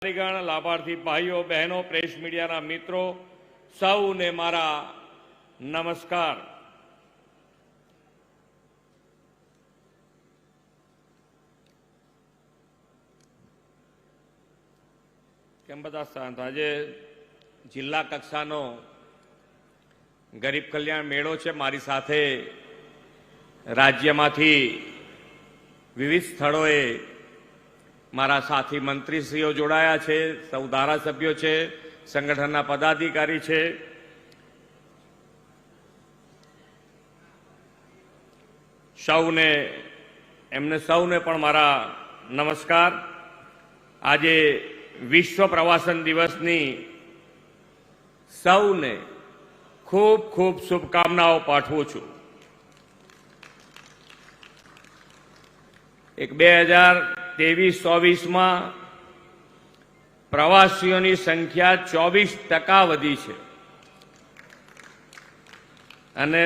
लाभार्थी भाईओ बहनों प्रेस मीडिया मित्रों सौने मारा नमस्कार। केम बधा शांत? आज जिला कक्षानो गरीब कल्याण मेळो छे। मारी साथे राज्यमांथी विविध स्थळोए मारा साथी मंत्रीश्रीओ जोड़ाया छे, सौ धारासभ्यो छे, संगठनना पदाधिकारी छे। सौने एमने सौने पण मारा नमस्कार। आजे विश्व प्रवासन दिवसनी सौने खूब खूब शुभकामनाओं पाठवुं छुं। एक 2023-24 में प्रवासीओनी संख्या 24% वधी छे अने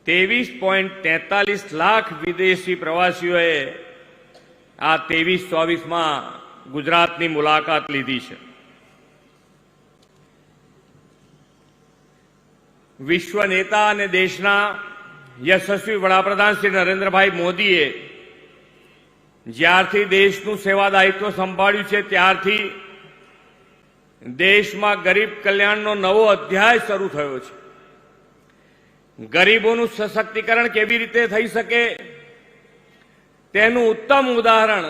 23.43 लाख विदेशी प्रवासीओए आ 23-24 में गुजरातनी मुलाकात लीधी छे। विश्व नेता अने देशना यशस्वी वडाप्रधान श्री नरेन्द्रभाई मोदीए ज्यारथी देशનું સેવા દાયિત્વ સંભાળ્યું છે ત્યારથી દેશમાં ગરીબ કલ્યાણનો નવો અધ્યાય શરૂ થયો છે। ગરીબોનું સશક્તિકરણ કેવી રીતે થઈ શકે તેનું ઉત્તમ ઉદાહરણ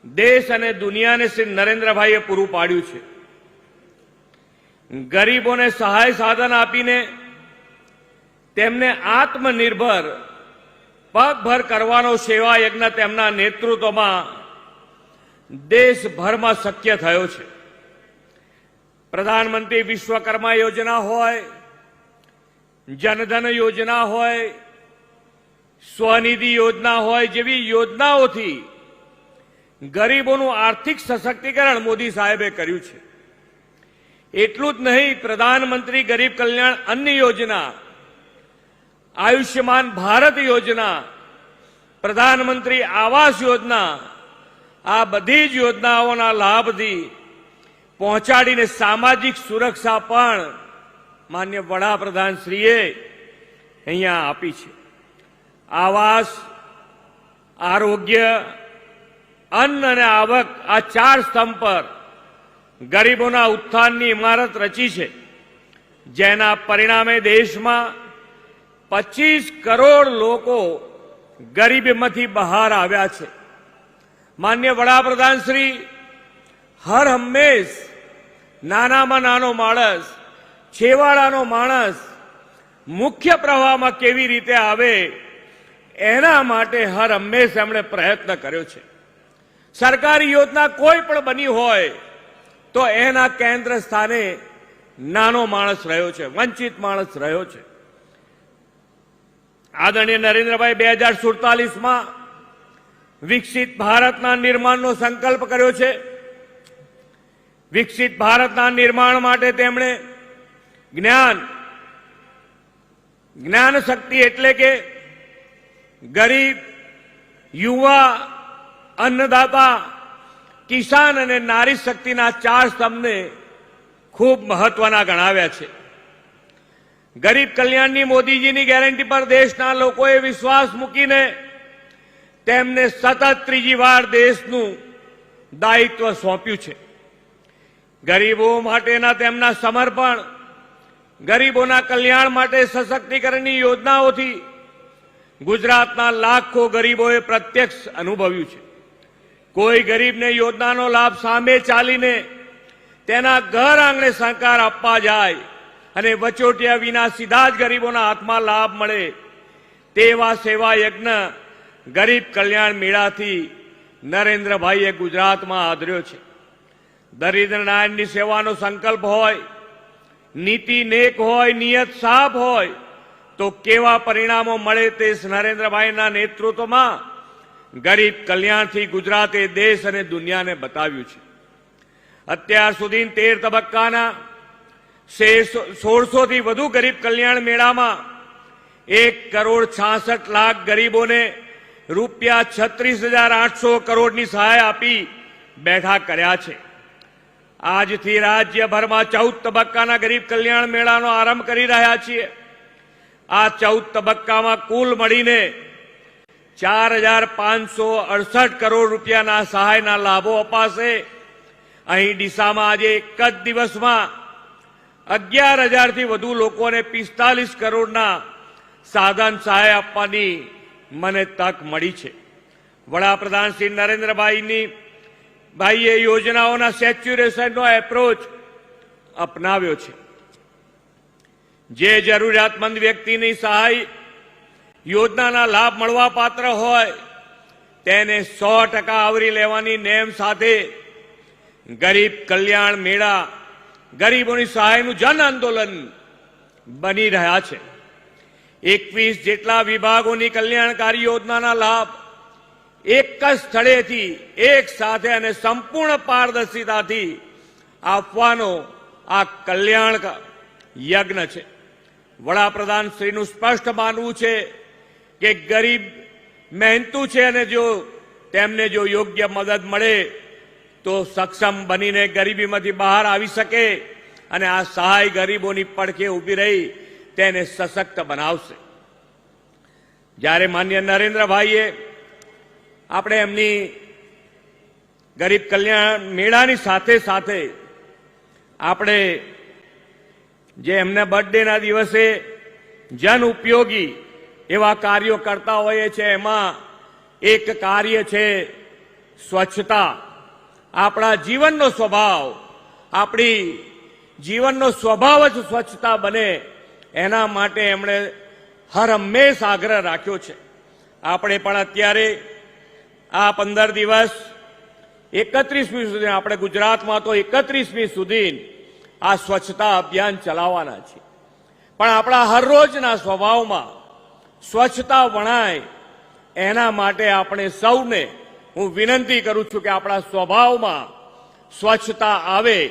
દેશ અને દુનિયાને શ્રી નરેન્દ્રભાઈએ પૂરું પાડ્યું છે। ગરીબોને સહાય સાધન આપીને તેમને આત્મનિર્ભર पगभर करवानो सेवा यज्ञ तेमना नेतृत्व में देशभर में शक्य थयो छे। प्रधानमंत्री विश्वकर्मा योजना होय, जनधन योजना होय, स्वनिधि योजना होय जेवी योजनाओथी गरीबोनुं आर्थिक सशक्तिकरण मोदी साहेबे कर्युं छे। एटलुं ज नहीं, प्रधानमंत्री गरीब कल्याण अन्न योजना, आयुष्मान भारत योजना, प्रधानमंत्री आवास योजना आ बधी ज योजनाओना लाभथी पहोंचाडीने सामाजिक सुरक्षा पण मान्य वडाप्रधान श्रीए अहींया आपी छे। आवास, आरोग्य, अन्न अने आवक आ 4 स्तंभ पर गरीबोना उत्थाननी इमारत रची छे, जेना परिणामे देशमां 25 करोड़ लोको गरीबीमांथी बहार आव्या छे। मान्य वडाप्रधान श्री हर हमेश नानामां नानो माणस, छेवाड़ानो माणस मुख्य प्रवाहमां केवी रीते आवे एना माटे हर हमेश एमणे प्रयत्न कर्यो छे। सरकारी योजना कोई पण बनी होय तो एना केंद्र स्थाने नानो माणस रह्यो छे, वंचित माणस रह्यो छे। आदरणीय नरेन्द्रभाई 2047 में विकसित भारतना निर्माणनो संकल्प कर्यो छे। विकसित भारतना निर्माण माटे तेमणे ज्ञान शक्ति एटले के गरीब, युवा, अन्नदाता, किसान अने नारी शक्तिना 4 स्तंभने खूब महत्वना गणाव्या छे। गरीब कल्याणनी मोदीजीनी गेरंटी पर देशना लोकोए विश्वास मूकीने तेमने सतत त्रीजी वार देशनुं दायित्व सौंप्युं छे। गरीबो माटेना तेमना समर्पण, गरीबोना कल्याण माटे सशक्तिकरणनी योजनाओथी गुजरातना लाखों गरीबोए प्रत्यक्ष अनुभव्युं छे। कोई गरीबने योजनानो लाभ सामे चालीने तेना घर आंगणे सहकार आपवा जाय अने वचोटिया विना सीधा ज गरीबोना हाथमां लाभ मळे तेवा सेवा यज्ञ गरीब कल्याण मेळाथी नरेन्द्रभाईए गुजरातमां आदर्यो छे। दरिद्र नारायणनी सेवानो संकल्प होय, नीति नेक होय, नियत साफ होय तो केवा परिणामो मळे ते नरेन्द्रभाईना नेतृत्वमां गरीब कल्याणथी गुजराते देश अने दुनियाने बताव्युं छे। अत्यार सुधी 13 तबक्काना 1600 थी वधु गरीब कल्याण मेळा में 1 करोड़ 66 लाख गरीबों ने રૂપિયા 36,800 કરોડની સહાય આપી બેઠા કર્યા છે. આજથી રાજ્યભરમાં 14 તબક્કાના ગરીબ કલ્યાણ મેળાનો આરંભ કરી રહ્યા છીએ. આ 14 તબક્કામાં કુલ મળીને 4,568 કરોડ રૂપિયાના સહાયના લાભો અપાશે. અહીં ડીસામાં આજે એક જ દિવસમાં 11,000થી વધુ લોકોને 45 કરોડના સાધન સહાય આપવાની મને તક મળી છે. વડાપ્રધાન શ્રી નરેન્દ્રભાઈએ યોજનાઓના સેચ્યુરેશનનો એપ્રોચ અપનાવ્યો છે. જે જરૂરિયાતમંદ વ્યક્તિની સહાય યોજનાના લાભ મળવા પાત્ર હોય તેને 100% આવરી લેવાની નેમ સાથે ગરીબ કલ્યાણ મેળા ગરીબોની સહાયનું જન આંદોલન બની રહ્યા છે. 21 જેટલા વિભાગોની કલ્યાણકારી યોજનાના લાભ એક જ સ્થળેથી એક સાથે અને સંપૂર્ણ પારદર્શિતાથી આપવાનો આ કલ્યાણ યજ્ઞ છે. વડાપ્રધાન શ્રીનું સ્પષ્ટ માનવું છે કે ગરીબ મહેનતુ છે અને જો તેમને જો યોગ્ય મદદ મળે તો સક્ષમ બનીને ગરીબીમાંથી બહાર આવી શકે અને આ સહાય ગરીબોની પડખે ઊભી રહી તેને સશક્ત બનાવશે. જ્યારે માન્ય નરેન્દ્રભાઈએ આપણે એમની ગરીબ કલ્યાણ મેળાની સાથે સાથે આપણે જે એમના બર્થડેના દિવસે જન ઉપયોગી એવા કાર્યો કરતા હોઈએ છીએ, એમાં એક કાર્ય છે સ્વચ્છતા. આપણા જીવનનો સ્વભાવ, આપણી જીવનનો સ્વભાવ જ સ્વચ્છતા બને એના માટે એમણે હર હંમેશ આગ્રહ રાખ્યો છે. આપણે પણ અત્યારે આ 15 દિવસ 31મી સુધી આપણે ગુજરાતમાં તો 31મી સુધી આ સ્વચ્છતા અભિયાન ચલાવવાના છે. પણ આપણા હરરોજના સ્વભાવમાં સ્વચ્છતા વણાય એના માટે આપણે સૌને હું વિનંતી કરું છું કે આપણા સ્વભાવમાં સ્વચ્છતા આવે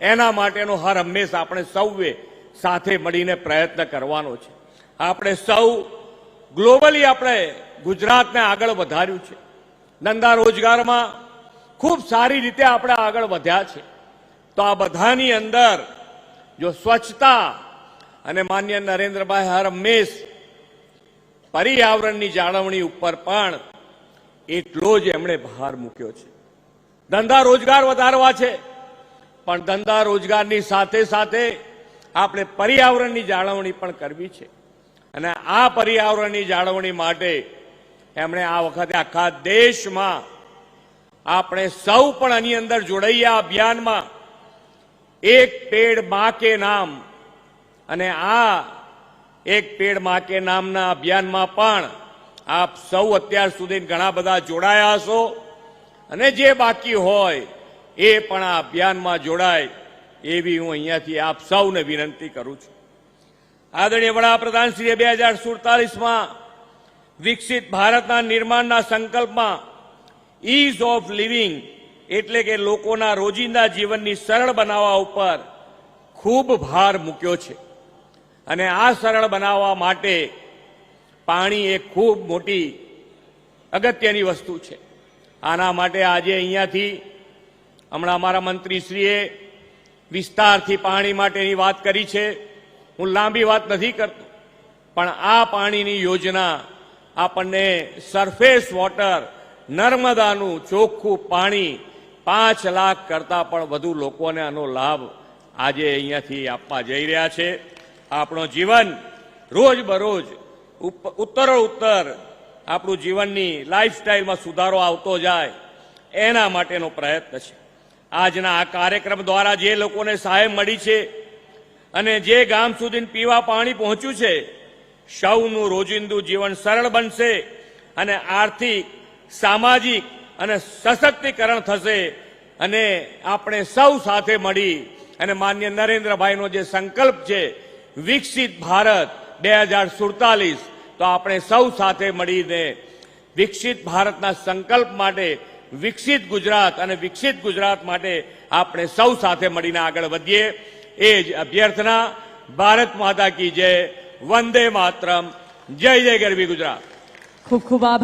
એના માટેનો હર હંમેશ આપણે સૌએ સાથે મળીને પ્રયત્ન કરવાનો છે. આપણે સૌ ગ્લોબલી આપણે ગુજરાતને આગળ વધાર્યું છે. ધંધા રોજગારમાં ખૂબ સારી રીતે આપણે આગળ વધ્યા છે. તો આ બધાની અંદર જો સ્વચ્છતા અને માન્ય નરેન્દ્રભાઈ હર હંમેશ પર્યાવરણની જાળવણી ઉપર પણ એટલો જ એમણે ભાર મૂક્યો છે. ધંધા રોજગાર વધારવા છે, પણ ધંધા રોજગારની સાથે સાથે આપણે પર્યાવરણની જાળવણી પણ કરવી છે. અને આ પર્યાવરણની જાળવણી માટે એમણે આ વખતે આખા દેશમાં આપણે સૌ પણ આની અંદર જોડાઈએ આ અભિયાનમાં. એક પેડ માં કે નામ અને આ એક પેડ માં કે નામના અભિયાનમાં પણ આપ સૌ અત્યાર સુધી ઘણા બધા જોડાયા હશો અને જે બાકી હોય એ પણ આ અભિયાનમાં જોડાય એવી હું અહીંયાથી આપ સૌને વિનંતી કરું છું. આદરણીય વડાપ્રધાનશ્રીએ 2047માં વિકસિત ભારતના નિર્માણના સંકલ્પમાં ઇઝ ઓફ લિવિંગ એટલે કે લોકોના રોજિંદા જીવનની સરળ બનાવવા ઉપર ખૂબ ભાર મૂક્યો છે. અને આ સરળ બનાવવા માટે પાણી એક ખૂબ મોટી અગત્યની વસ્તુ છે. આના માટે આજે અહીંયાથી હમણાં અમારા મંત્રીશ્રીએ વિસ્તારથી પાણી માટેની વાત કરી છે. હું લાંબી વાત નથી કરતો, પણ આ પાણીની યોજના આપણને સરફેસ વોટર નર્મદાનું ચોખ્ખું પાણી 5 લાખ કરતાં પણ વધુ લોકોને આનો લાભ આજે અહીંયાથી આપવા જઈ રહ્યા છે. આપણો જીવન રોજબરોજ ઉત્તરોત્તર આપણું જીવનની લાઈફસ્ટાઈલમાં સુધારો આવતો જાય એના માટેનો પ્રયત્ન છે. આજના આ કાર્યક્રમ દ્વારા જે લોકોને સહાય મળી છે અને જે ગામ સુધી પીવા પાણી પહોંચ્યું છે, સૌનું રોજિંદુ જીવન સરળ બનશે અને આર્થિક, સામાજિક અને સશક્તિકરણ થશે. અને આપણે સૌ સાથે મળી અને માન્ય નરેન્દ્રભાઈનો જે સંકલ્પ છે વિકસિત ભારત 2047, તો આપણે સૌ સાથે મળીને વિકસિત ભારતના સંકલ્પ માટે વિકસિત ગુજરાત અને વિકસિત ગુજરાત માટે આપણે સૌ સાથે મળીને આગળ વધીએ એ જ અભ્યર્થના. ભારત માતા કી જય. વંદે માતરમ. જય જય ગરવી ગુજરાત. ખૂબ ખૂબ આભાર.